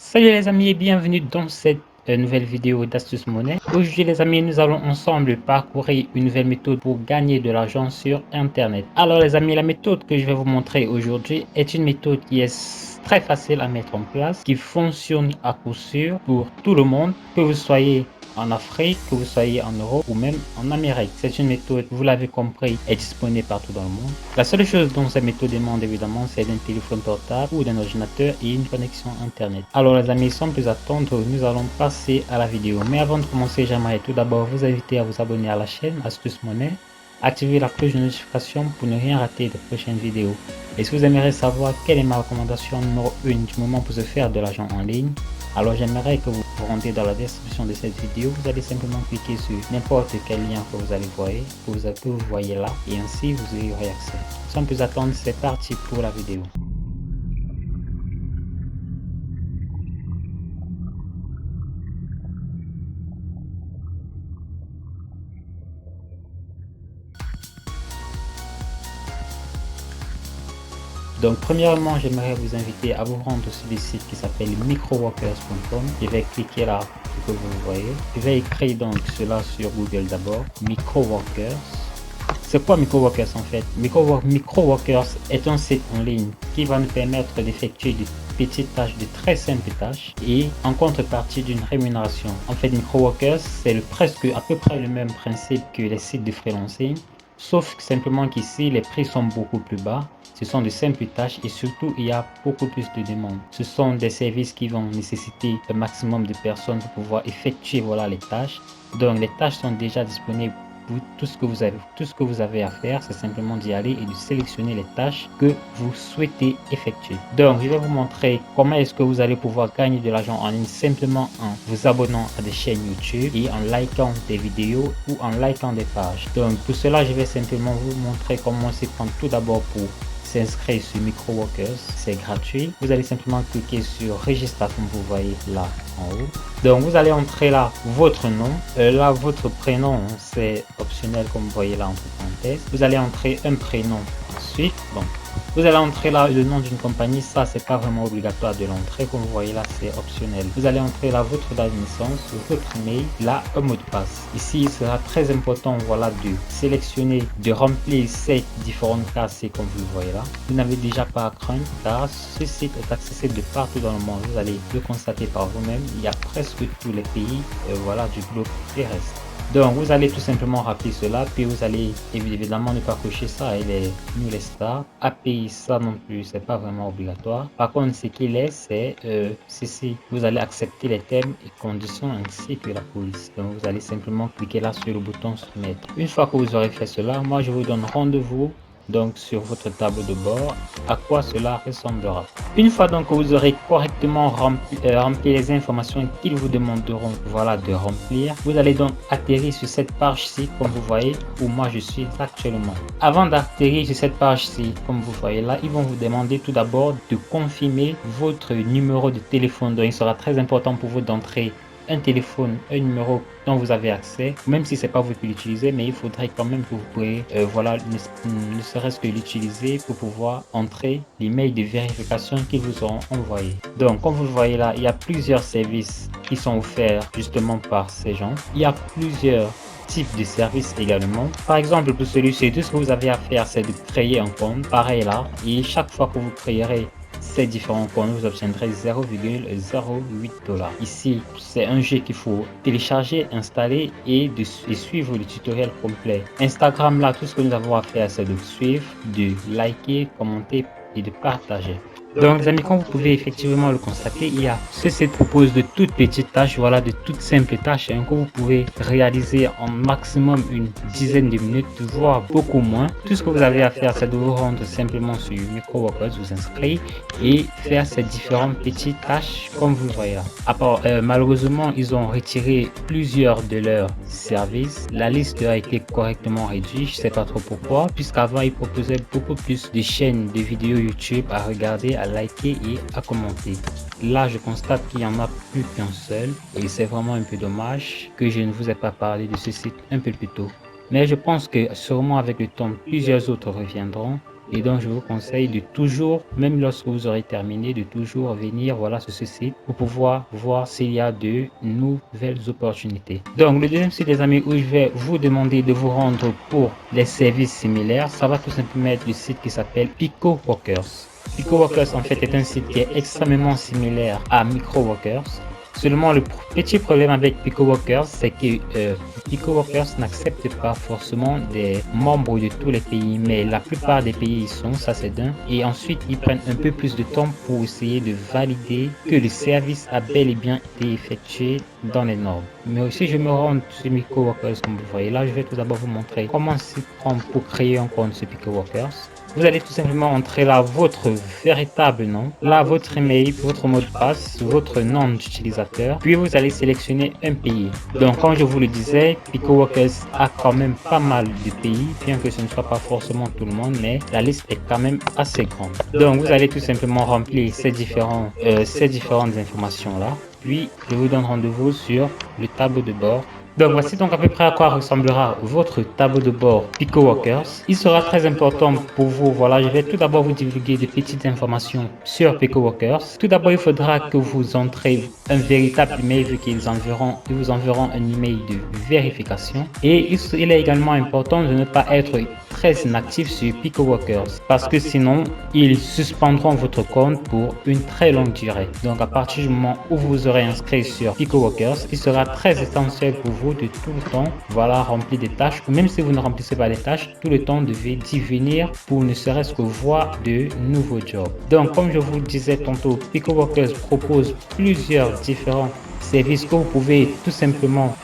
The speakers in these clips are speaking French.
Salut les amis et bienvenue dans cette nouvelle vidéo d'Astuce Monnaie. Aujourd'hui les amis, nous allons ensemble parcourir une nouvelle méthode pour gagner de l'argent sur internet. Alors les amis, la méthode que je vais vous montrer aujourd'hui est une méthode qui est très facile à mettre en place, qui fonctionne à coup sûr pour tout le monde, que vous soyez en Afrique, que vous soyez en Europe ou même en Amérique. C'est une méthode, vous l'avez compris, est disponible partout dans le monde. La seule chose dont cette méthode demande évidemment, c'est d'un téléphone portable ou d'un ordinateur et une connexion internet. Alors les amis, sans plus attendre, nous allons passer à la vidéo. Mais avant de commencer, j'aimerais tout d'abord vous inviter à vous abonner à la chaîne Astuce Monnaie, activer la cloche de notification pour ne rien rater des prochaines vidéos. Et si vous aimeriez savoir quelle est ma recommandation numéro 1 du moment pour se faire de l'argent en ligne, alors j'aimerais que vous rentrez dans la description de cette vidéo, vous allez simplement cliquer sur n'importe quel lien que vous allez voir, que vous voyez là, et ainsi vous y aurez accès. Sans plus attendre, c'est parti pour la vidéo. Donc premièrement, j'aimerais vous inviter à vous rendre sur le site qui s'appelle microworkers.com. Je vais cliquer là, ce que vous voyez. Je vais écrire donc cela sur Google d'abord, microworkers. C'est quoi microworkers en fait? Microworkers est un site en ligne qui va nous permettre d'effectuer des petites tâches, de très simples tâches et en contrepartie d'une rémunération. En fait, microworkers, c'est presque à peu près le même principe que les sites de freelancing, sauf simplement qu'ici, les prix sont beaucoup plus bas. Ce sont de simples tâches et surtout, il y a beaucoup plus de demandes. Ce sont des services qui vont nécessiter un maximum de personnes pour pouvoir effectuer les tâches. Donc, les tâches sont déjà disponibles. Tout ce que vous avez à faire, c'est simplement d'y aller et de sélectionner les tâches que vous souhaitez effectuer. Donc, je vais vous montrer comment est-ce que vous allez pouvoir gagner de l'argent en ligne simplement en vous abonnant à des chaînes YouTube et en likant des vidéos ou en likant des pages. Donc, pour cela, je vais simplement vous montrer comment s'y prendre tout d'abord pour s'inscrire sur Microworkers, c'est gratuit. Vous allez simplement cliquer sur Register comme vous voyez là en haut. Donc vous allez entrer là votre nom, là votre prénom c'est optionnel comme vous voyez là entre parenthèses. Vous allez entrer un prénom ensuite. Bon, vous allez entrer là le nom d'une compagnie, ça c'est pas vraiment obligatoire de l'entrer, comme vous voyez là c'est optionnel. Vous allez entrer là votre date de naissance, votre email, là un mot de passe. Ici il sera très important de sélectionner, de remplir ces différentes cases comme vous le voyez là. Vous n'avez déjà pas à craindre car ce site est accessible de partout dans le monde. Vous allez le constater par vous-même, il y a presque tous les pays du globe terrestre. Donc vous allez tout simplement rappeler cela, puis vous allez évidemment ne pas cocher ça, il est nous les stars. API ça non plus, c'est pas vraiment obligatoire. Par contre ce qu'il est, c'est ceci, vous allez accepter les termes et conditions ainsi que la police. Donc vous allez simplement cliquer là sur le bouton soumettre. Une fois que vous aurez fait cela, moi je vous donne rendez-vous donc sur votre tableau de bord à quoi cela ressemblera. Une fois donc que vous aurez correctement rempli les informations qu'ils vous demanderont de remplir, vous allez donc atterrir sur cette page-ci comme vous voyez où moi je suis actuellement. Avant d'atterrir sur cette page-ci comme vous voyez là, ils vont vous demander tout d'abord de confirmer votre numéro de téléphone. Donc il sera très important pour vous d'entrer un téléphone, un numéro dont vous avez accès, même si c'est pas vous qui l'utilisez, mais il faudrait quand même que vous pouvez ne serait-ce que l'utiliser pour pouvoir entrer l'email de vérification qu'ils vous auront envoyé. Donc comme vous le voyez là, il y a plusieurs services qui sont offerts justement par ces gens. Il y a plusieurs types de services également. Par exemple, pour celui-ci, tout ce que vous avez à faire, c'est de créer un compte, pareil là, et chaque fois que vous créerez ces différents comptes, vous obtiendrez 0,08 $. Ici, c'est un jeu qu'il faut télécharger, installer et suivre le tutoriel complet. Instagram, là, tout ce que nous avons à faire, c'est de suivre, de liker, commenter et de partager. Donc les amis, comme vous pouvez effectivement le constater, ce site propose de toutes petites tâches, de toutes simples tâches que vous pouvez réaliser en maximum une dizaine de minutes, voire beaucoup moins. Tout ce que vous avez à faire, c'est de vous rendre simplement sur Microworkers, vous inscrire et faire ces différentes petites tâches comme vous le voyez là. Malheureusement, ils ont retiré plusieurs de leurs services. La liste a été correctement réduite, je sais pas trop pourquoi, puisqu'avant ils proposaient beaucoup plus de chaînes de vidéos YouTube à regarder, à liker et à commenter. Là, je constate qu'il n'y en a plus qu'un seul et c'est vraiment un peu dommage que je ne vous ai pas parlé de ce site un peu plus tôt. Mais je pense que sûrement avec le temps, plusieurs autres reviendront Et donc je vous conseille de toujours, même lorsque vous aurez terminé, de toujours venir voilà sur ce site pour pouvoir voir s'il y a de nouvelles opportunités. Donc le deuxième site, les amis, où je vais vous demander de vous rendre pour les services similaires, ça va tout simplement être le site qui s'appelle PicoWorkers. PicoWorkers en fait est un site qui est extrêmement similaire à MicroWorkers. Seulement le petit problème avec PicoWorkers, c'est que PicoWorkers n'accepte pas forcément des membres de tous les pays, mais la plupart des pays y sont, ça c'est d'un. Et ensuite, ils prennent un peu plus de temps pour essayer de valider que le service a bel et bien été effectué dans les normes. Mais aussi, je me rends sur PicoWorkers comme vous voyez là, je vais tout d'abord vous montrer comment s'y prendre pour créer un compte sur PicoWorkers. Vous allez tout simplement entrer là votre véritable nom, là votre email, votre mot de passe, votre nom d'utilisateur, puis vous allez sélectionner un pays. Donc comme je vous le disais, PicoWorkers a quand même pas mal de pays, bien que ce ne soit pas forcément tout le monde, mais la liste est quand même assez grande. Donc vous allez tout simplement remplir ces différentes informations là, puis je vous donne rendez-vous sur le tableau de bord. Donc voici donc à peu près à quoi ressemblera votre tableau de bord PicoWorkers. Il sera très important pour vous. Voilà, je vais tout d'abord vous divulguer des petites informations sur PicoWorkers. Tout d'abord, il faudra que vous entrez un véritable email vu qu'ils vous enverront un email de vérification. Et il est également important de ne pas être très inactif sur PicoWorkers parce que sinon, ils suspendront votre compte pour une très longue durée. Donc à partir du moment où vous aurez inscrit sur PicoWorkers, il sera très essentiel pour vous de tout le temps remplir des tâches, ou même si vous ne remplissez pas les tâches, tout le temps devez d'y venir pour ne serait-ce que voir de nouveaux jobs. Donc comme je vous le disais tantôt, PicoWorkers propose plusieurs différents services que vous pouvez tout simplement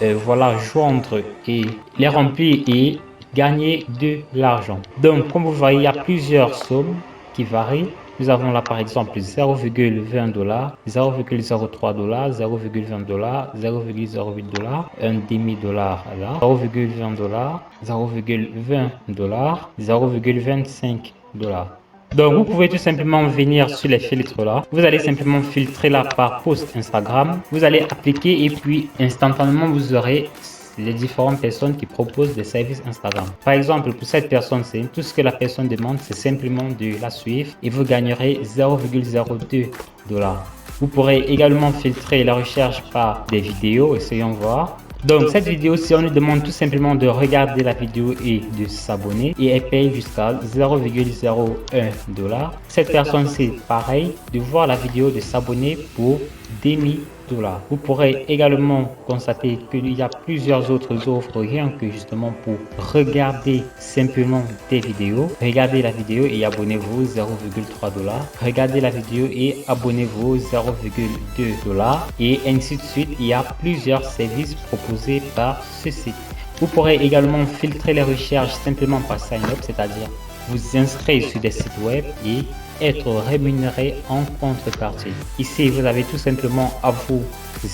joindre et les remplir et gagner de l'argent. Donc comme vous voyez, il y a plusieurs sommes qui varient. Nous avons là par exemple 0,20 $, 0,03 $, 0,20 $, 0,08 $, un demi-dollar là, 0,20 $, 0,20 $, 0,25 $. Donc vous pouvez tout simplement venir sur les filtres là. Vous allez simplement filtrer là par post Instagram. Vous allez appliquer et puis instantanément vous aurez les différentes personnes qui proposent des services Instagram. Par exemple, pour cette personne, c'est tout ce que la personne demande, c'est simplement de la suivre et vous gagnerez 0,02 $. Vous pourrez également filtrer la recherche par des vidéos, essayons voir. Donc cette vidéo, si on lui demande tout simplement de regarder la vidéo et de s'abonner, et elle paye jusqu'à 0,01 $. Cette personne, c'est pareil, de voir la vidéo, de s'abonner pour demi-dollar. Vous pourrez également constater qu'il y a plusieurs autres offres rien que justement pour regarder simplement des vidéos. Regardez la vidéo et abonnez-vous 0,3 $. Regardez la vidéo et abonnez-vous 0,2 $. Et ainsi de suite, il y a plusieurs services proposés par ce site. Vous pourrez également filtrer les recherches simplement par sign up, c'est-à-dire vous inscrire sur des sites web et être rémunéré en contrepartie. Ici, vous avez tout simplement à vous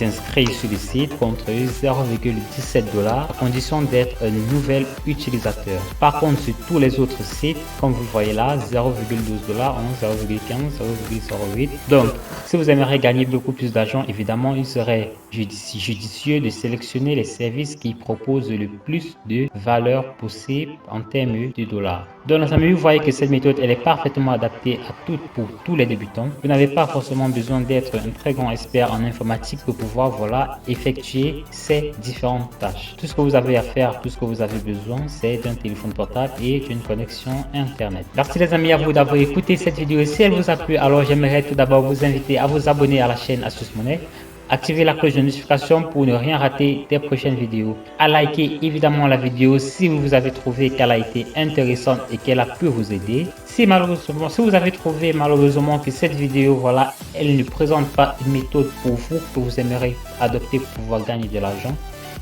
inscrire sur le site contre 0,17 $ à condition d'être un nouvel utilisateur. Par contre, sur tous les autres sites, comme vous voyez là, 0,12 $, 0,15, 0,08. Donc, si vous aimeriez gagner beaucoup plus d'argent, évidemment, il serait judicieux de sélectionner les services qui proposent le plus de valeur possible en termes de dollars. Donc, les amis, vous voyez que cette méthode, elle est parfaitement adaptée pour tous les débutants. Vous n'avez pas forcément besoin d'être un très grand expert en informatique pour pouvoir effectuer ces différentes tâches. Tout ce que vous avez à faire, tout ce que vous avez besoin, c'est d'un téléphone portable et d'une connexion internet. Merci les amis à vous d'avoir écouté cette vidéo. Si elle vous a plu, alors j'aimerais tout d'abord vous inviter à vous abonner à la chaîne Astuce Monnaie. Activez la cloche de notification pour ne rien rater des prochaines vidéos. À liker évidemment la vidéo si vous avez trouvé qu'elle a été intéressante et qu'elle a pu vous aider. Si vous avez trouvé malheureusement que cette vidéo, elle ne présente pas une méthode pour vous que vous aimeriez adopter pour pouvoir gagner de l'argent.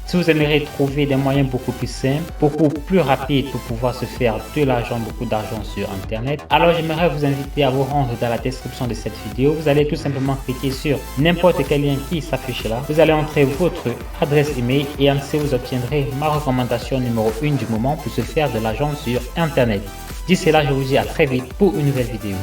Si vous aimeriez trouver des moyens beaucoup plus simples, beaucoup plus rapides pour pouvoir se faire de l'argent, beaucoup d'argent sur internet, alors j'aimerais vous inviter à vous rendre dans la description de cette vidéo. Vous allez tout simplement cliquer sur n'importe quel lien qui s'affiche là. Vous allez entrer votre adresse email et ainsi vous obtiendrez ma recommandation numéro 1 du moment pour se faire de l'argent sur internet. D'ici là, je vous dis à très vite pour une nouvelle vidéo.